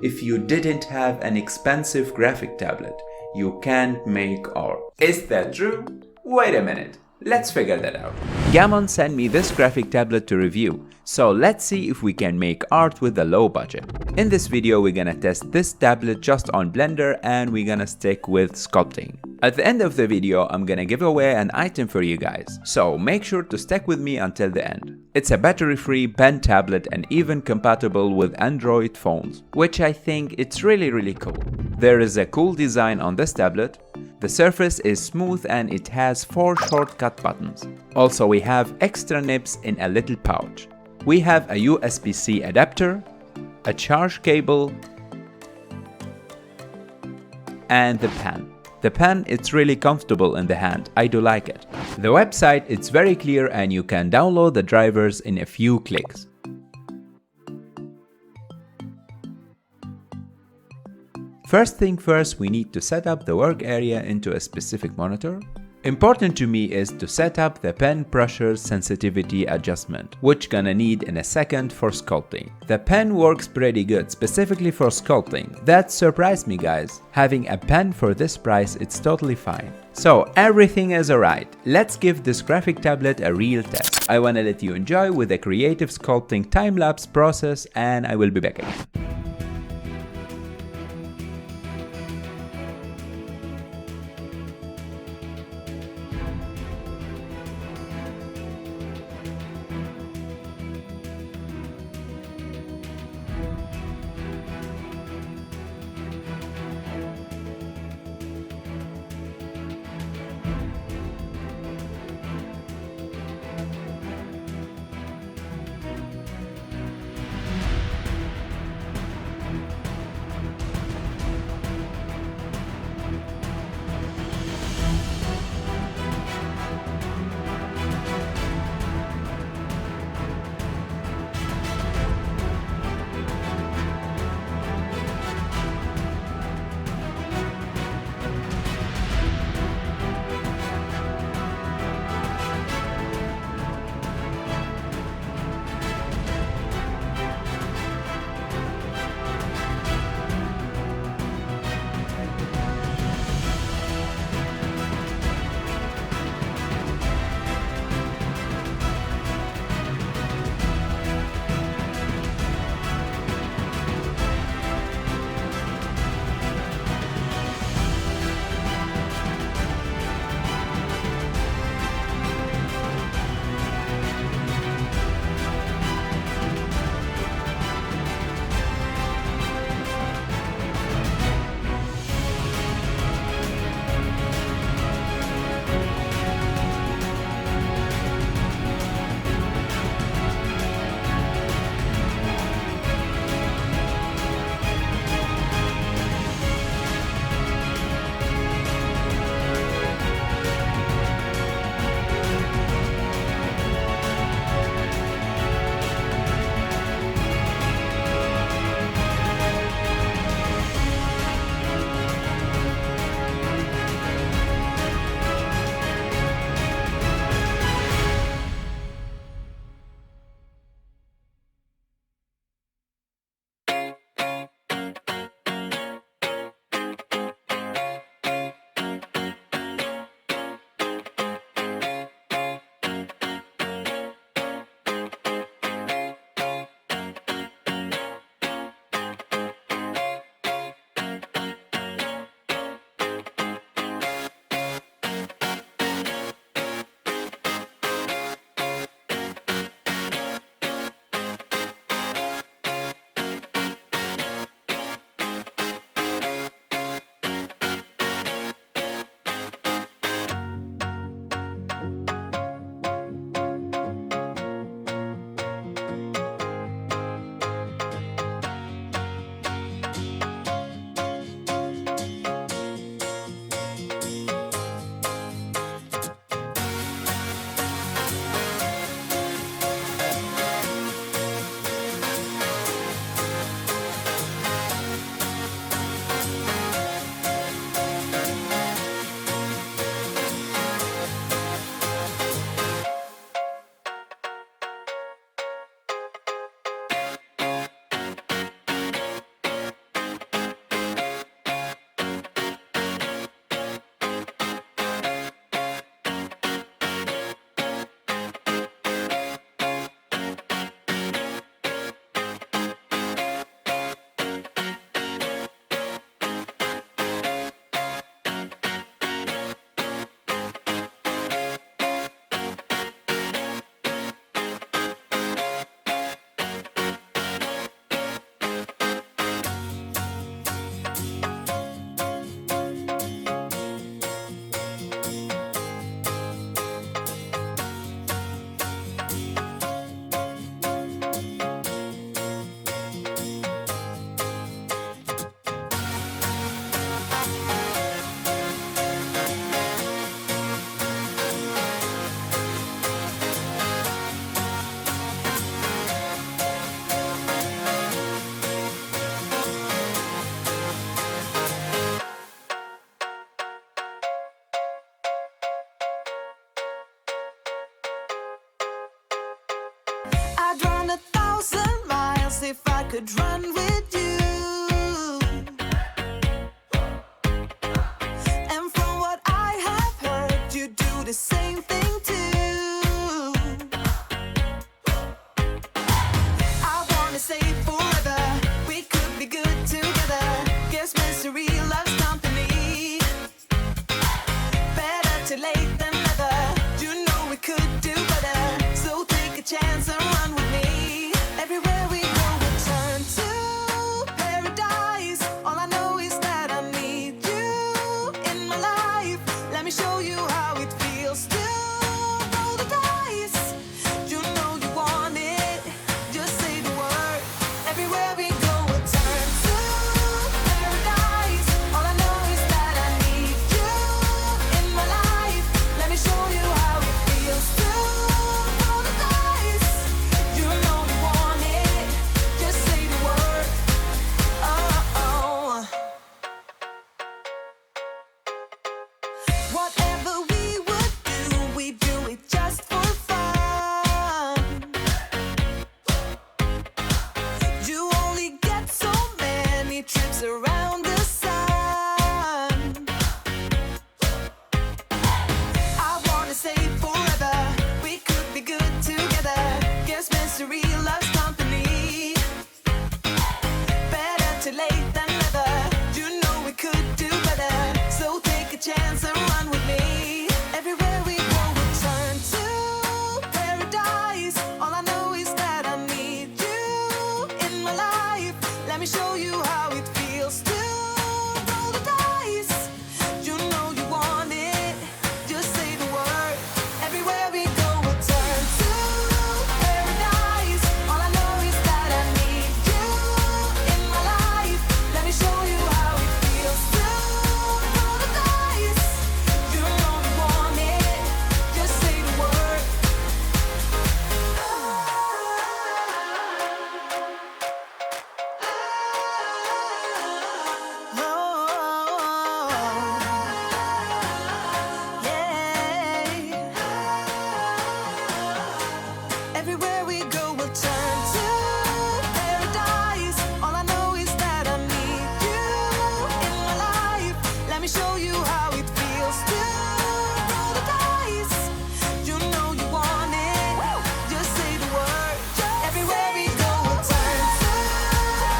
if you didn't have an expensive graphic tablet, you can't make art. Is that true? Wait a minute. Let's figure that out. GAOMON sent me this graphic tablet to review, so let's see if we can make art with a low budget. In this video, we're gonna test this tablet just on Blender and we're gonna stick with sculpting. At the end of the video, I'm gonna give away an item for you guys, so make sure to stick with me until the end. It's a battery-free pen tablet and even compatible with Android phones, which I think it's really cool. There is a cool design on this tablet. The surface is smooth and it has 4 shortcut buttons. Also, we have extra nibs in a little pouch. We have a USB-C adapter, a charge cable, and the pen. The pen, it's really comfortable in the hand, I do like it. The website, it's very clear and you can download the drivers in a few clicks. First thing first, we need to set up the work area into a specific monitor. Important to me is to set up the pen pressure sensitivity adjustment, which gonna need in a second for sculpting. The pen works pretty good, specifically for sculpting. That surprised me, guys. Having a pen for this price, it's totally fine. So everything is alright. Let's give this graphic tablet a real test. I wanna let you enjoy with the creative sculpting time-lapse process and I will be back again. 1,000 miles if I could run with you. And from what I have heard, you do the same thing too. I wanna say forever, we could be good together. Guess misery loves company. Better too late than never. You know we could do better. So take a chance and run with me. Everywhere we go, we turn to paradise. All I know is that I need you in my life. Let me show you how it feels to roll the dice. You know you want it, just say the word. Everywhere we go, we turn to paradise. All I know is that I need you in my life. Let me show you how it feels to roll the dice. You know you want it, just say the word. Oh. Whatever we would do, we do it just for fun. You only get so many trips around the sun. I wanna say forever, we could be good together. Guess misery loves company. Better too late than never. You know we could do better. So take a chance and run with me. Everywhere we go, we turn to paradise. All I know is that I need you in my life. Let me show you how it feels to roll the dice. You know you want it, just say the word. Everywhere we go, we turn to paradise. All I know is that I need you in my life. Let me show you how it feels to roll the dice. You know you want it, just say the word. Everywhere we go, we'll turn to paradise. All I know is that I need you in my life. Let me show you how it feels to roll the dice. You know you want it, just say the word. Everywhere we go, we'll turn to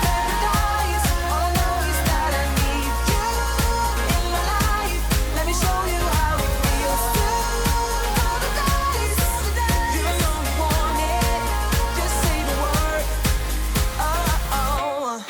paradise. All I know is that I need you in my life. Let me show you how it feels to roll the dice. You know you want it, just say the word. Oh.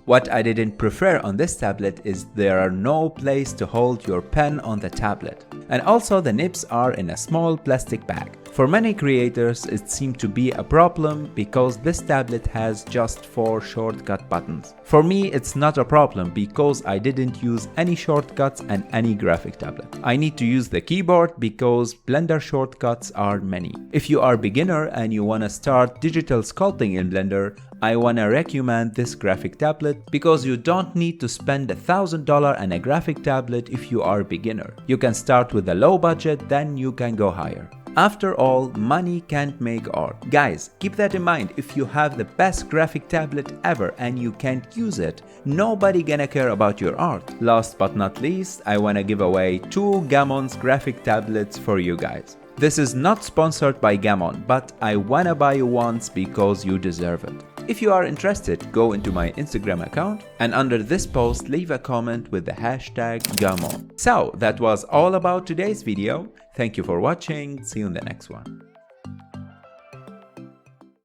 What I didn't prefer on this tablet is there are no place to hold your pen on the tablet. And also the nibs are in a small plastic bag. For many creators it seemed to be a problem because this tablet has just 4 shortcut buttons. For me it's not a problem because I didn't use any shortcuts and any graphic tablet. I need to use the keyboard because Blender shortcuts are many. If you are beginner and you wanna start digital sculpting in Blender, I wanna recommend this graphic tablet because you don't need to spend $1,000 on a graphic tablet if you are beginner. You can start with a low budget, then you can go higher. After all, money can't make art. Guys, keep that in mind. If you have the best graphic tablet ever and you can't use it, nobody gonna care about your art. Last but not least, I wanna give away 2 GAOMON's graphic tablets for you guys. This is not sponsored by GAOMON, but I wanna buy you once because you deserve it. If you are interested, go into my Instagram account and under this post leave a comment with the hashtag GAOMON. So that was all about today's video. Thank you for watching. See you in the next one.